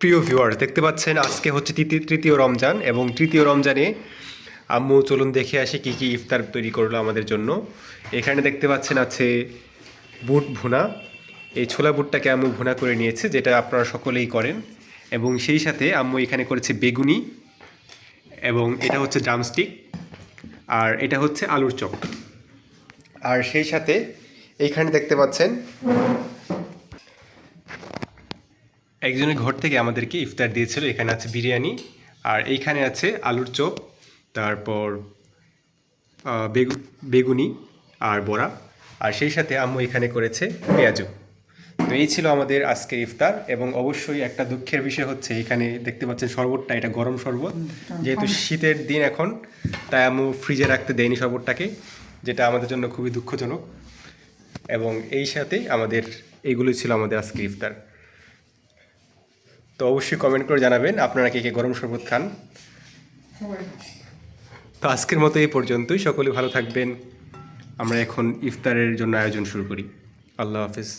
প্রিয় ভিউয়ার্স, দেখতে পাচ্ছেন আজকে হচ্ছে তৃতীয় রমজান, এবং তৃতীয় রমজানে আম্মু চলুন দেখে আসি কি কি ইফতার তৈরি করলো আমাদের জন্য। এখানে দেখতে পাচ্ছেন আছে বুট ভুনা। এই ছোলা বুটটাকে আম্মু ভুনা করে নিয়েছে, যেটা আপনারা সকলেই করেন। এবং সেই সাথে আম্মু এখানে করেছে বেগুনি, এবং এটা হচ্ছে ড্রামস্টিক, আর এটা হচ্ছে আলুর চপ। আর সেই সাথে এইখানে দেখতে পাচ্ছেন একজনের ঘর থেকে আমাদেরকে ইফতার দিয়েছিল। এখানে আছে বিরিয়ানি, আর এইখানে আছে আলুর চপ, তারপর বেগুনি আর বড়া, আর সেই সাথে আম্মু এখানে করেছে পেঁয়াজু। তো এই ছিল আমাদের আজকের ইফতার। এবং অবশ্যই একটা দুঃখের বিষয় হচ্ছে এখানে দেখতে পাচ্ছেন শরবতটা, এটা গরম শরবত, যেহেতু শীতের দিন এখন, তাই আম্মু ফ্রিজে রাখতে দেয়নি শরবতটাকে, যেটা আমাদের জন্য খুবই দুঃখজনক। এবং এই সাথেই এইগুলোই ছিল আমাদের আজকের ইফতার। তো অবশ্যই কমেন্ট করে জানাবেন আপনারা কে কে গরম শরবত খান। তো আজকের মতো এই পর্যন্তই, সকলে ভালো থাকবেন। আমরা এখন ইফতারের জন্য আয়োজন শুরু করি। আল্লাহ হাফেজ।